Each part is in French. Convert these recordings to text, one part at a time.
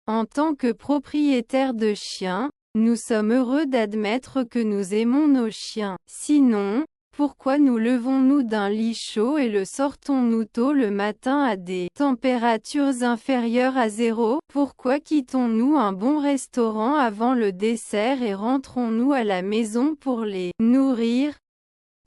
En tant que propriétaires de chiens, nous sommes heureux d'admettre que nous aimons nos chiens. Sinon, pourquoi nous levons-nous d'un lit chaud et le sortons-nous tôt le matin à des températures inférieures à zéro? Pourquoi quittons-nous un bon restaurant avant le dessert et rentrons-nous à la maison pour les nourrir?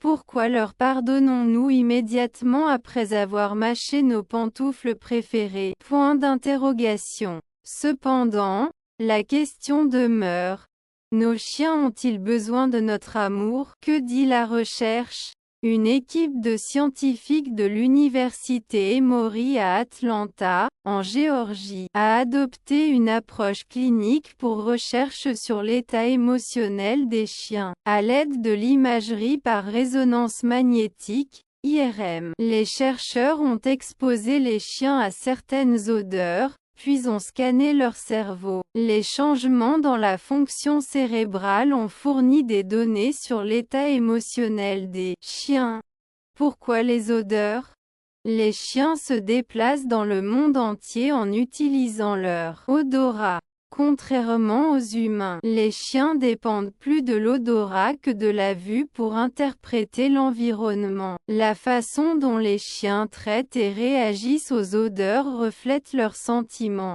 Pourquoi leur pardonnons-nous immédiatement après avoir mâché nos pantoufles préférées? Point d'interrogation. Cependant, la question demeure. Nos chiens ont-ils besoin de notre amour? Que dit la recherche? Une équipe de scientifiques de l'université Emory à Atlanta, en Géorgie, a adopté une approche clinique pour recherche sur l'état émotionnel des chiens, à l'aide de l'imagerie par résonance magnétique, IRM. Les chercheurs ont exposé les chiens à certaines odeurs, puis ont scanné leur cerveau. Les changements dans la fonction cérébrale ont fourni des données sur l'état émotionnel des chiens. Pourquoi les odeurs? Les chiens se déplacent dans le monde entier en utilisant leur odorat. Contrairement aux humains, les chiens dépendent plus de l'odorat que de la vue pour interpréter l'environnement. La façon dont les chiens traitent et réagissent aux odeurs reflète leurs sentiments.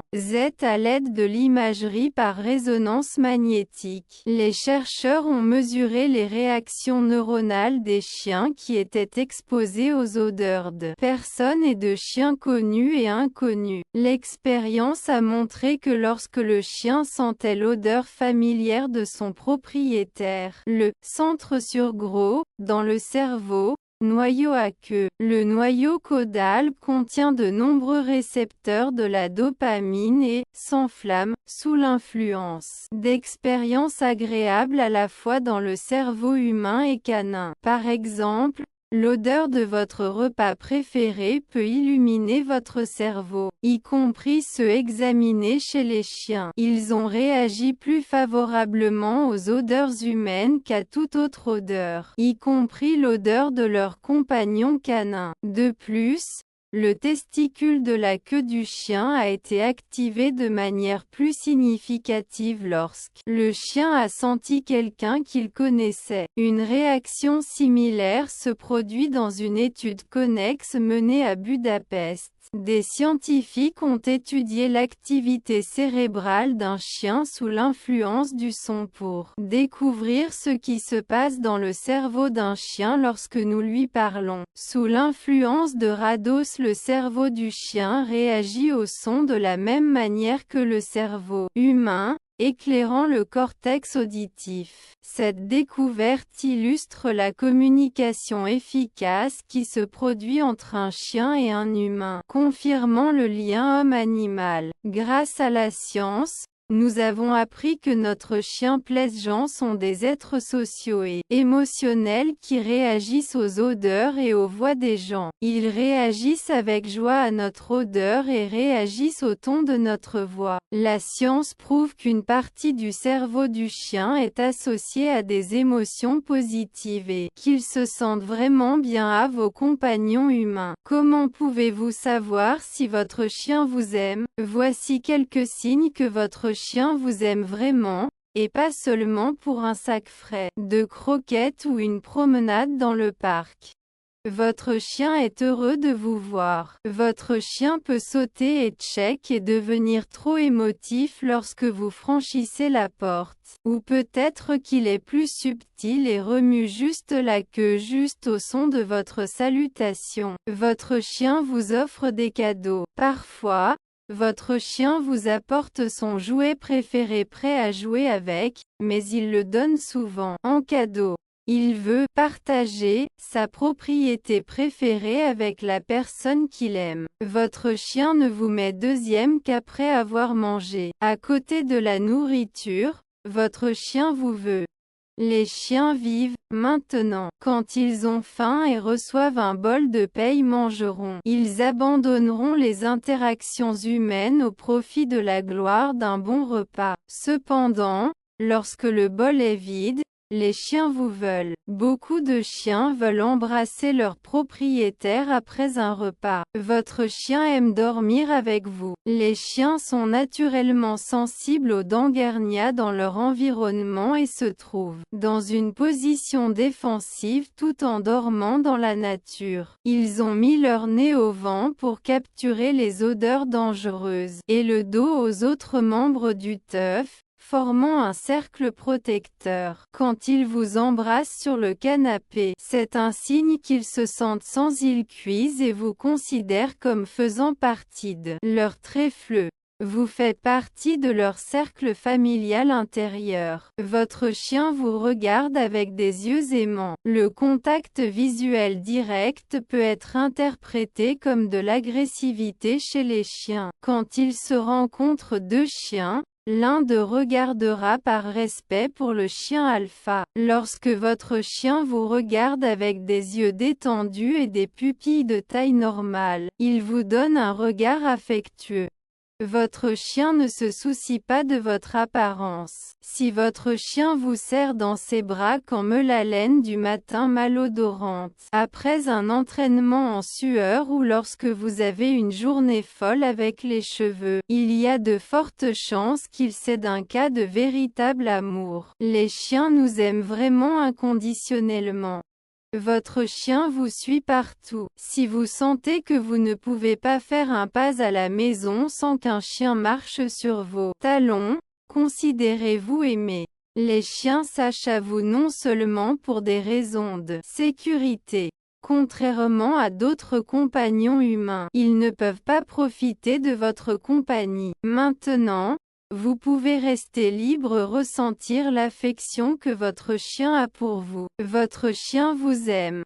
À l'aide de l'imagerie par résonance magnétique, les chercheurs ont mesuré les réactions neuronales des chiens qui étaient exposés aux odeurs de personnes et de chiens connus et inconnus. L'expérience a montré que lorsque le chien sentait l'odeur familière de son propriétaire, le centre sur gros, dans le cerveau, noyau aqueux. Le noyau caudal contient de nombreux récepteurs de la dopamine et s'enflamme, sous l'influence d'expériences agréables à la fois dans le cerveau humain et canin. Par exemple, l'odeur de votre repas préféré peut illuminer votre cerveau, y compris ceux examinés chez les chiens. Ils ont réagi plus favorablement aux odeurs humaines qu'à toute autre odeur, y compris l'odeur de leur compagnon canin. De plus, le testicule de la queue du chien a été activé de manière plus significative lorsque le chien a senti quelqu'un qu'il connaissait. Une réaction similaire se produit dans une étude connexe menée à Budapest. Des scientifiques ont étudié l'activité cérébrale d'un chien sous l'influence du son pour découvrir ce qui se passe dans le cerveau d'un chien lorsque nous lui parlons. Sous l'influence de Rados, le cerveau du chien réagit au son de la même manière que le cerveau humain, éclairant le cortex auditif. Cette découverte illustre la communication efficace qui se produit entre un chien et un humain, confirmant le lien homme-animal. Grâce à la science, nous avons appris que notre chien plaisant sont des êtres sociaux et émotionnels qui réagissent aux odeurs et aux voix des gens. Ils réagissent avec joie à notre odeur et réagissent au ton de notre voix. La science prouve qu'une partie du cerveau du chien est associée à des émotions positives et qu'ils se sentent vraiment bien à vos compagnons humains. Comment pouvez-vous savoir si votre chien vous aime? Voici quelques signes que votre chien vous aime vraiment, et pas seulement pour un sac frais de croquettes ou une promenade dans le parc. Votre chien est heureux de vous voir. Votre chien peut sauter et tchèque et devenir trop émotif lorsque vous franchissez la porte. Ou peut-être qu'il est plus subtil et remue juste la queue juste au son de votre salutation. Votre chien vous offre des cadeaux. Parfois, votre chien vous apporte son jouet préféré prêt à jouer avec, mais il le donne souvent en cadeau. Il veut partager sa propriété préférée avec la personne qu'il aime. Votre chien ne vous met deuxième qu'après avoir mangé. À côté de la nourriture, votre chien vous veut. Les chiens vivent, maintenant. Quand ils ont faim et reçoivent un bol de paix, ils mangeront. Ils abandonneront les interactions humaines au profit de la gloire d'un bon repas. Cependant, lorsque le bol est vide, Les chiens vous veulent. Beaucoup de chiens veulent embrasser leur propriétaire après un repas. Votre chien aime dormir avec vous. Les chiens sont naturellement sensibles aux denguernia dans leur environnement et se trouvent dans une position défensive tout en dormant dans la nature. Ils ont mis leur nez au vent pour capturer les odeurs dangereuses et le dos aux autres membres du teuf, formant un cercle protecteur. Quand ils vous embrassent sur le canapé, c'est un signe qu'ils se sentent sans ils cuisent et vous considèrent comme faisant partie de leur tréfleux. Vous faites partie de leur cercle familial intérieur. Votre chien vous regarde avec des yeux aimants. Le contact visuel direct peut être interprété comme de l'agressivité chez les chiens. Quand il se rencontre deux chiens, l'un d'eux regardera par respect pour le chien alpha. Lorsque votre chien vous regarde avec des yeux détendus et des pupilles de taille normale, il vous donne un regard affectueux. Votre chien ne se soucie pas de votre apparence. Si votre chien vous serre dans ses bras quand meut la laine du matin malodorante, après un entraînement en sueur ou lorsque vous avez une journée folle avec les cheveux, il y a de fortes chances qu'il s'agisse d'un cas de véritable amour. Les chiens nous aiment vraiment inconditionnellement. Votre chien vous suit partout. Si vous sentez que vous ne pouvez pas faire un pas à la maison sans qu'un chien marche sur vos talons, considérez-vous aimé. Les chiens s'attachent à vous non seulement pour des raisons de sécurité. Contrairement à d'autres compagnons humains, ils ne peuvent pas profiter de votre compagnie. Maintenant, vous pouvez rester libre ressentir l'affection que votre chien a pour vous. Votre chien vous aime.